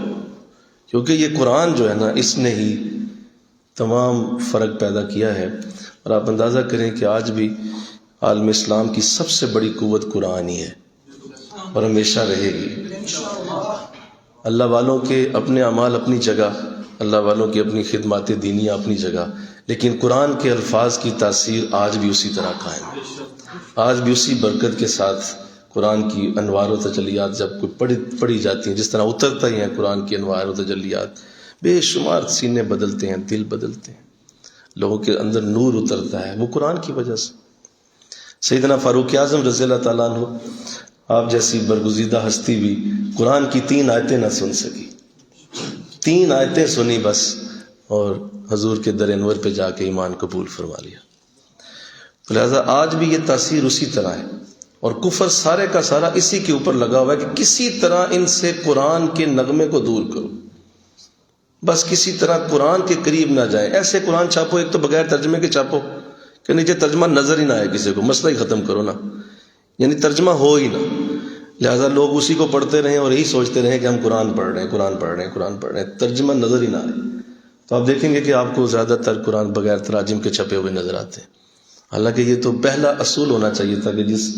کیونکہ یہ قرآن جو ہے نا اس نے ہی تمام فرق پیدا کیا ہے. اور آپ اندازہ کریں کہ آج بھی عالم اسلام کی سب سے بڑی قوت قرآن ہی ہے اور ہمیشہ رہے گی. اللہ والوں کے اپنے اعمال اپنی جگہ، اللہ والوں کی اپنی خدمات دینیہ اپنی جگہ، لیکن قرآن کے الفاظ کی تاثیر آج بھی اسی طرح قائم ہے. آج بھی اسی برکت کے ساتھ قرآن کی انوار و تجلیات جب کوئی پڑھی جاتی ہیں، جس طرح اترتا ہی ہیں قرآن کی انوار و تجلیات، بے شمار سینے بدلتے ہیں، دل بدلتے ہیں، لوگوں کے اندر نور اترتا ہے، وہ قرآن کی وجہ سے. سیدنا فاروق اعظم رضی اللہ تعالیٰ عنہ، آپ جیسی برگزیدہ ہستی بھی قرآن کی 3 آیتیں نہ سن سکی. 3 آیتیں سنی بس، اور حضور کے در انور پہ جا کے ایمان قبول فرما لیا. لہذا آج بھی یہ تاثیر اسی طرح ہے، اور کفر سارے کا سارا اسی کے اوپر لگا ہوا ہے کہ کسی طرح ان سے قرآن کے نغمے کو دور کرو، بس کسی طرح قرآن کے قریب نہ جائیں. ایسے قرآن چھاپو، ایک تو بغیر ترجمے کے چھاپو کہ نیچے ترجمہ نظر ہی نہ آئے کسی کو، مسئلہ ہی ختم کرو نا، یعنی ترجمہ ہو ہی نہ. لہذا لوگ اسی کو پڑھتے رہیں اور یہی سوچتے رہیں کہ ہم قرآن پڑھ رہے ہیں، قرآن پڑھ رہے ہیں، قرآن پڑھ رہے ہیں، ترجمہ نظر ہی نہ آئے. تو آپ دیکھیں گے کہ آپ کو زیادہ تر قرآن بغیر تراجم کے چھپے ہوئے نظر آتے ہیں. حالانکہ یہ تو پہلا اصول ہونا چاہیے تھا کہ جس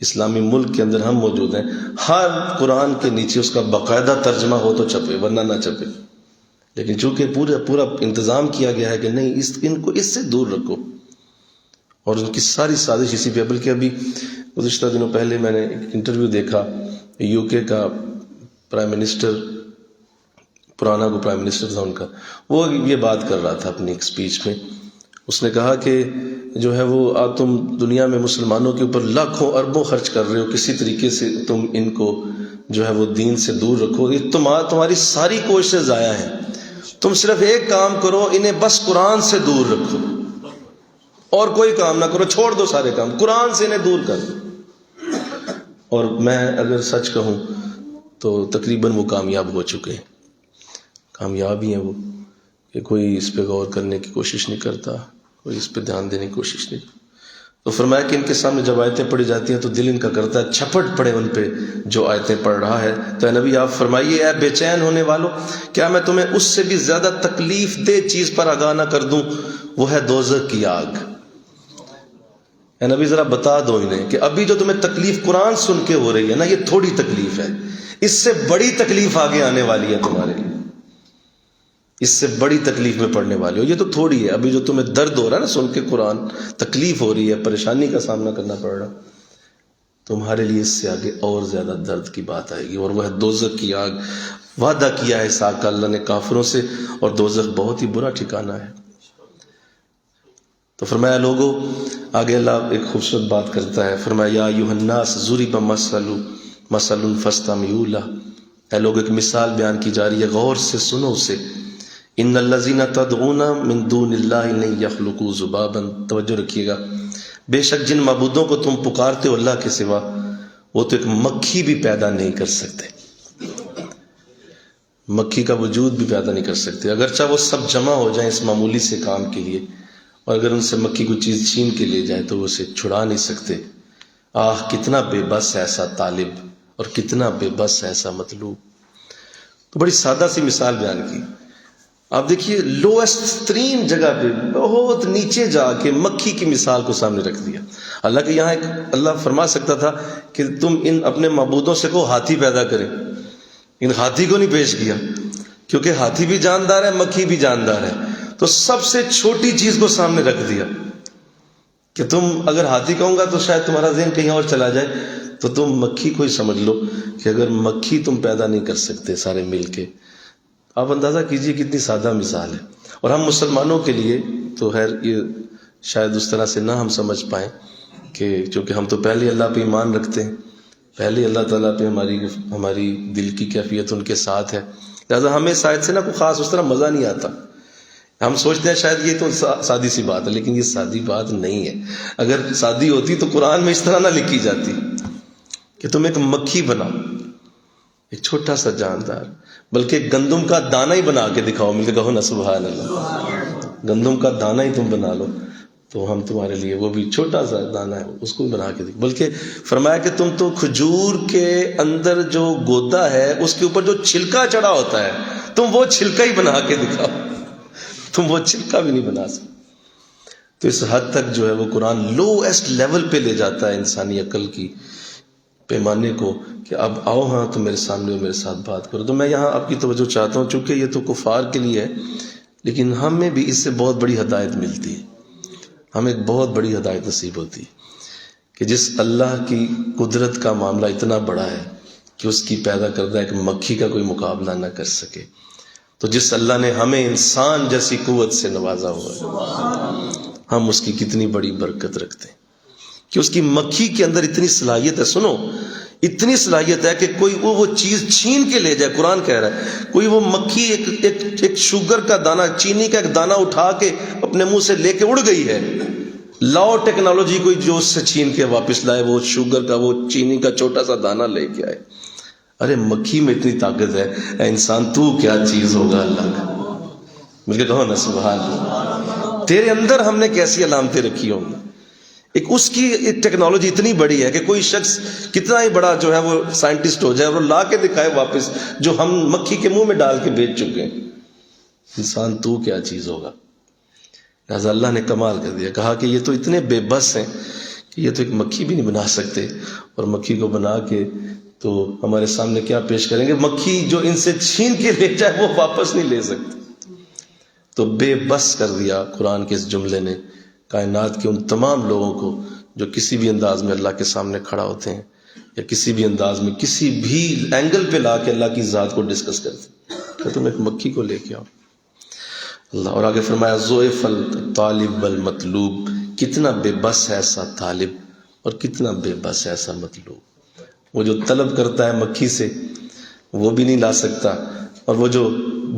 اسلامی ملک کے اندر ہم موجود ہیں، ہر قرآن کے نیچے اس کا باقاعدہ ترجمہ ہو تو چھپے، ورنہ نہ چھپے. لیکن چونکہ پورا انتظام کیا گیا ہے کہ نہیں، ان کو اس سے دور رکھو، اور ان کی ساری سازش اسی پہ. بلکہ ابھی گزشتہ دنوں پہلے میں نے ایک انٹرویو دیکھا، یو کے کا پرائم منسٹر، پرانا کو پرائم منسٹر تھا ان کا، وہ یہ بات کر رہا تھا اپنی ایک سپیچ میں. اس نے کہا کہ جو ہے وہ تم دنیا میں مسلمانوں کے اوپر لاکھوں اربوں خرچ کر رہے ہو، کسی طریقے سے تم ان کو جو ہے وہ دین سے دور رکھو، یہ تمہاری ساری کوششیں ضائع ہیں. تم صرف ایک کام کرو، انہیں بس قرآن سے دور رکھو، اور کوئی کام نہ کرو، چھوڑ دو سارے کام، قرآن سے انہیں دور کر دو. اور میں اگر سچ کہوں تو تقریباً وہ کامیاب ہو چکے ہیں، کامیاب ہی ہیں وہ، کہ کوئی اس پہ غور کرنے کی کوشش نہیں کرتا، کوئی اس پہ دھیان دینے کی کوشش نہیں. تو فرمایا کہ ان کے سامنے جب آیتیں پڑھی جاتی ہیں تو دل ان کا کرتا ہے چھپٹ پڑے ان پہ جو آیتیں پڑھ رہا ہے. تو اے نبی آپ فرمائیے، اے بے چین ہونے والوں، کیا میں تمہیں اس سے بھی زیادہ تکلیف دہ چیز پر آگاہ نہ کر دوں؟ وہ ہے دوزخ کی آگ. اے نبی ذرا بتا دو انہیں کہ ابھی جو تمہیں تکلیف قرآن سن کے ہو رہی ہے نا، یہ تھوڑی تکلیف ہے، اس سے بڑی تکلیف آگے آنے والی ہے تمہارے لیے، اس سے بڑی تکلیف میں پڑنے والے ہو. یہ تو تھوڑی ہے، ابھی جو تمہیں درد ہو رہا ہے نا سن کے قرآن، تکلیف ہو رہی ہے، پریشانی کا سامنا کرنا پڑ رہا، تمہارے لیے اس سے آگے اور زیادہ درد کی بات آئے گی، اور وہ ہے دوزخ کی آگ. وعدہ کیا ہے اس آگ کا اللہ نے کافروں سے، اور دوزخ بہت ہی برا ٹھکانہ ہے. تو فرمایا لوگوں، آگے اللہ ایک خوبصورت بات کرتا ہے، فرمایا یا ایھا الناس ضرب مثل فاستمعوا لہ. اے لوگ، ایک مثال بیان کی جا رہی ہے، غور سے سنو اسے. ان الذین تدعون من دون اللہ لن یخلقوا ذبابا. توجہ رکھیے گا، بے شک جن معبودوں کو تم پکارتے ہو اللہ کے سوا، وہ تو ایک مکھی بھی پیدا نہیں کر سکتے، مکھی کا وجود بھی پیدا نہیں کر سکتے، اگرچہ وہ سب جمع ہو جائیں اس معمولی سے کام کے لیے، اور اگر ان سے مکھی کوئی چیز چھین کے لے جائے تو وہ اسے چھڑا نہیں سکتے. آہ کتنا بے بس ہے ایسا طالب اور کتنا بے بس ہے ایسا مطلوب. تو بڑی سادہ سی مثال بیان کی. آپ دیکھیے لوئسٹ ترین جگہ پہ بہت نیچے جا کے مکھی کی مثال کو سامنے رکھ دیا. اللہ کے یہاں ایک اللہ فرما سکتا تھا کہ تم ان اپنے معبودوں سے کو ہاتھی پیدا کریں، ان ہاتھی کو نہیں پیش کیا کیونکہ ہاتھی بھی جاندار ہے، مکھی بھی جاندار ہے. تو سب سے چھوٹی چیز کو سامنے رکھ دیا کہ تم اگر ہاتھی کہوں گا تو شاید تمہارا ذہن کہیں اور چلا جائے، تو تم مکھی کو ہی سمجھ لو کہ اگر مکھی تم پیدا نہیں کر سکتے سارے مل کے. آپ اندازہ کیجئے کتنی سادہ مثال ہے. اور ہم مسلمانوں کے لیے تو خیر یہ شاید اس طرح سے نہ ہم سمجھ پائیں کہ چونکہ ہم تو پہلے اللہ پہ ایمان رکھتے ہیں، پہلے اللہ تعالیٰ پہ ہماری دل کی کیفیت ان کے ساتھ ہے، لہٰذا ہمیں شاید سے نہ کوئی خاص اس طرح مزہ نہیں آتا. ہم سوچتے ہیں شاید یہ تو سادی سی بات ہے، لیکن یہ سادی بات نہیں ہے. اگر سادی ہوتی تو قرآن میں اس طرح نہ لکھی جاتی کہ تم ایک مکھی بناؤ، ایک چھوٹا سا جاندار، بلکہ ایک گندم کا دانہ ہی بنا کے دکھاؤ. مل کے کہو نا سبحان اللہ. گندم کا دانہ ہی تم بنا لو تو ہم تمہارے لیے، وہ بھی چھوٹا سا دانہ ہے، اس کو بنا کے دکھاؤ. بلکہ فرمایا کہ تم تو کھجور کے اندر جو گودا ہے اس کے اوپر جو چھلکا چڑھا ہوتا ہے تم وہ چھلکا ہی بنا کے دکھاؤ. تم وہ چھلکا بھی نہیں بنا سکتے. تو اس حد تک جو ہے وہ قرآن لوئسٹ لیول پہ لے جاتا ہے انسانی عقل کی پیمانے کو کہ اب آؤ ہاں تم میرے سامنے میرے ساتھ بات کرو. تو میں یہاں آپ کی توجہ چاہتا ہوں، چونکہ یہ تو کفار کے لیے ہے، لیکن ہمیں بھی اس سے بہت بڑی ہدایت ملتی ہے. ہمیں ایک بہت بڑی ہدایت نصیب ہوتی ہے کہ جس اللہ کی قدرت کا معاملہ اتنا بڑا ہے کہ اس کی پیدا کردہ ایک مکھی کا کوئی مقابلہ نہ کر سکے. تو جس اللہ نے ہمیں انسان جیسی قوت سے نوازا ہوا ہے، ہم اس کی کتنی بڑی برکت رکھتے ہیں کہ اس کی مکھی کے اندر اتنی صلاحیت ہے. سنو، اتنی صلاحیت ہے کہ کوئی وہ چیز چھین کے لے جائے. قرآن کہہ رہا ہے کوئی وہ مکھی ایک شوگر کا دانہ، چینی کا ایک دانہ اٹھا کے اپنے منہ سے لے کے اڑ گئی ہے. لاؤ ٹیکنالوجی کوئی جو اس سے چھین کے واپس لائے وہ شوگر کا، وہ چینی کا چھوٹا سا دانہ لے کے آئے. ارے مکھی میں اتنی طاقت ہے، اے انسان تو کیا چیز ہوگا اللہ کا. مل کے کہو نا سبحان اللہ. تیرے اندر ہم نے کیسی علامتیں رکھی ہوں گی. ایک اس کی ٹیکنالوجی اتنی بڑی ہے کہ کوئی شخص کتنا ہی بڑا جو ہے وہ سائنٹسٹ ہو جائے اور وہ لا کے دکھائے واپس جو ہم مکھی کے منہ میں ڈال کے بیچ چکے ہیں. انسان تو کیا چیز ہوگا. لہٰذا اللہ نے کمال کر دیا، کہا کہ یہ تو اتنے بے بس ہیں کہ یہ تو ایک مکھی بھی نہیں بنا سکتے، اور مکھی کو بنا کے تو ہمارے سامنے کیا پیش کریں گے. مکھی جو ان سے چھین کے لے جائے وہ واپس نہیں لے سکتے. تو بے بس کر دیا قرآن کے اس جملے نے کائنات کے ان تمام لوگوں کو جو کسی بھی انداز میں اللہ کے سامنے کھڑا ہوتے ہیں یا کسی بھی انداز میں کسی بھی اینگل پہ لا کے اللہ کی ذات کو ڈسکس کرتے ہیں کہ تم ایک مکھی کو لے کے آؤ. اللہ اور آگے فرمایا ضعف الطالب المطلوب، کتنا بے بس ہے ایسا طالب اور کتنا بے بس ہے ایسا مطلوب. وہ جو طلب کرتا ہے مکھی سے وہ بھی نہیں لا سکتا، اور وہ جو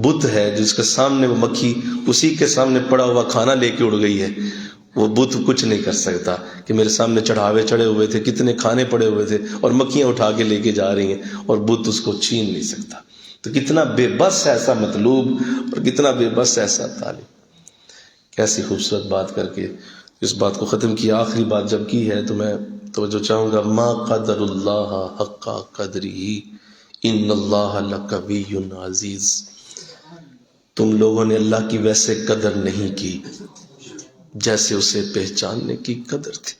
بت ہے جس کے سامنے وہ مکھی اسی کے سامنے پڑا ہوا کھانا لے کے اڑ گئی ہے، وہ بت کچھ نہیں کر سکتا کہ میرے سامنے چڑھاوے چڑھے ہوئے تھے، کتنے کھانے پڑے ہوئے تھے اور مکھیاں اٹھا کے لے کے جا رہی ہیں اور بت اس کو چھین نہیں سکتا. تو کتنا بے بس ہے ایسا مطلوب اور کتنا بے بس ہے ایسا طالب. کیسی خوبصورت بات کر کے اس بات کو ختم کیا. آخری بات جب کی ہے تو میں توجہ چاہوں گا، ما قدر اللہ حق قدری ان اللہ لقوی عزیز. تم لوگوں نے اللہ کی ویسے قدر نہیں کی جیسے اسے پہچاننے کی قدر تھی.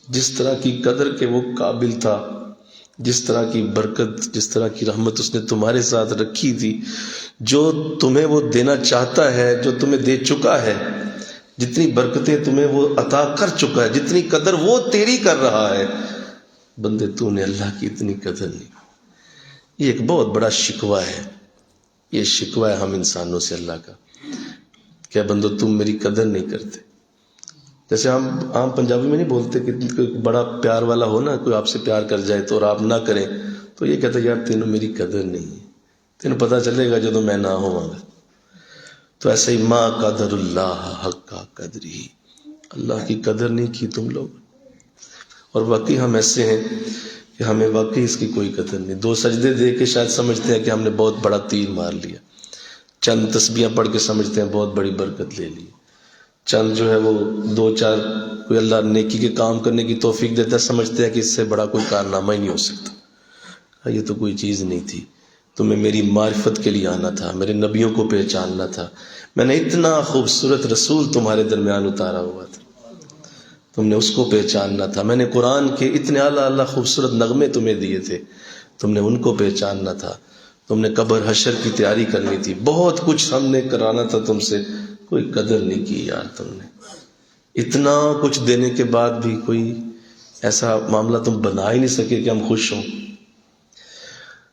جس طرح کی قدر کہ وہ قابل تھا، جس طرح کی برکت، جس طرح کی رحمت اس نے تمہارے ساتھ رکھی تھی، جو تمہیں وہ دینا چاہتا ہے، جو تمہیں دے چکا ہے، جتنی برکتیں تمہیں وہ عطا کر چکا ہے، جتنی قدر وہ تیری کر رہا ہے، بندے تو نے اللہ کی اتنی قدر نہیں. یہ ایک بہت بڑا شکوہ ہے. یہ شکوہ ہے ہم انسانوں سے اللہ کا، کہ بندو تم میری قدر نہیں کرتے. جیسے ہم عام پنجابی میں نہیں بولتے کہ کوئی بڑا پیار والا ہو نا، کوئی آپ سے پیار کر جائے تو اور آپ نہ کریں تو یہ کہتا ہے یار تینوں میری قدر نہیں ہے، تینوں پتہ چلے گا جب میں نہ ہوں گا. تو ایسے ہی ما قدر اللہ حق قدری، اللہ کی قدر نہیں کی تم لوگ. اور واقعی ہم ایسے ہیں کہ ہمیں واقعی اس کی کوئی قدر نہیں. 2 سجدے دے کے شاید سمجھتے ہیں کہ ہم نے بہت بڑا تیر مار لیا، چند تسبیحاں پڑھ کے سمجھتے ہیں بہت بڑی برکت لے لی. چند جو ہے وہ دو چار کوئی اللہ نیکی کے کام کرنے کی توفیق دیتا ہے، سمجھتے ہیں کہ اس سے بڑا کوئی کارنامہ ہی نہیں ہو سکتا، یہ تو کوئی چیز نہیں تھی، تمہیں میری معرفت کے لیے آنا تھا، میرے نبیوں کو پہچاننا تھا، میں نے اتنا خوبصورت رسول تمہارے درمیان اتارا ہوا تھا، تم نے اس کو پہچاننا تھا، میں نے قرآن کے اتنے اعلیٰ اعلیٰ خوبصورت نغمے تمہیں دیے تھے، تم نے ان کو پہچاننا تھا، تم نے قبر حشر کی تیاری کرنی تھی، بہت کچھ ہم نے کرانا تھا تم سے، کوئی قدر نہیں کی یار تم نے، اتنا کچھ دینے کے بعد بھی کوئی ایسا معاملہ تم بنا ہی نہیں سکے کہ ہم خوش ہوں۔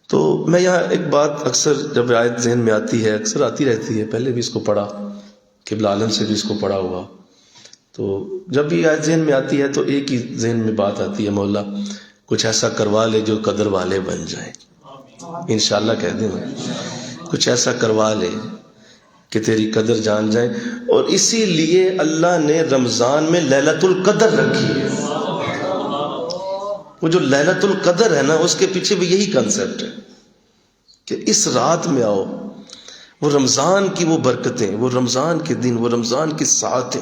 تو میں یہاں ایک بات اکثر جب آیت ذہن میں آتی ہے، اکثر آتی رہتی ہے، پہلے بھی اس کو پڑھا، قبلہ عالم سے بھی اس کو پڑھا ہوا، تو جب بھی آیت ذہن میں آتی ہے تو ایک ہی ذہن میں بات آتی ہے، مولا کچھ ایسا کروا لے جو قدر والے بن جائیں، انشاءاللہ کہہ دیں کچھ ایسا کروا لے کہ تیری قدر جان جائیں، اور اسی لیے اللہ نے رمضان میں لیلۃ القدر رکھی ہے، وہ جو لیلۃ القدر ہے نا اس کے پیچھے بھی یہی کنسیپٹ ہے کہ اس رات میں آؤ، وہ رمضان کی وہ برکتیں، وہ رمضان کے دن، وہ رمضان کی ساعتیں،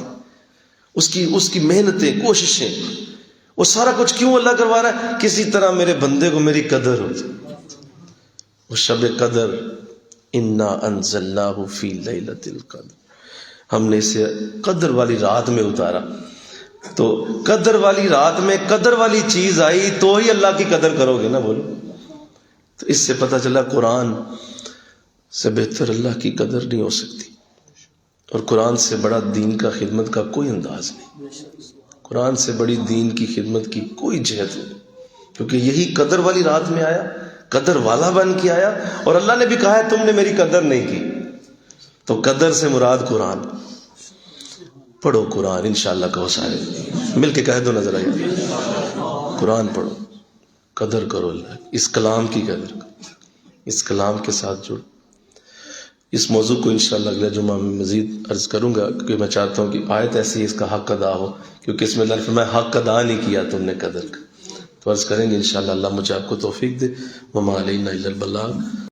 اس کی محنتیں، کوششیں، وہ سارا کچھ کیوں اللہ کروا رہا ہے؟ کسی طرح میرے بندے کو میری قدر ہو جائے، وہ شب قدر، انا انزلناہ فی لیلۃ القدر، ہم نے اسے قدر والی رات میں اتارا، تو قدر والی رات میں قدر والی چیز آئی تو ہی اللہ کی قدر کرو گے نا، بولو۔ تو اس سے پتہ چلا قرآن سے بہتر اللہ کی قدر نہیں ہو سکتی، اور قرآن سے بڑا دین کا خدمت کا کوئی انداز نہیں، قرآن سے بڑی دین کی خدمت کی کوئی جہت نہیں، کیونکہ یہی قدر والی رات میں آیا، قدر والا بن کے آیا، اور اللہ نے بھی کہا ہے تم نے میری قدر نہیں کی، تو قدر سے مراد قرآن۔ پڑھو قرآن، انشاءاللہ کہو سارے مل کے کہہ دو، نظر آئیے، قرآن پڑھو، قدر کرو اللہ، اس کلام کی قدر کرو، اس کلام کے ساتھ جڑو۔ اس موضوع کو انشاءاللہ اگلے جمعہ میں مزید عرض کروں گا، کیونکہ میں چاہتا ہوں کہ آیت ایسی اس کا حق ادا ہو، کیونکہ اس میں اللہ نے فرمایا حق ادا نہیں کیا تم نے قدر کا، تو عرض کریں گے انشاءاللہ، اللہ مجھے آپ کو توفیق دے، وما علینا الا البلاغ۔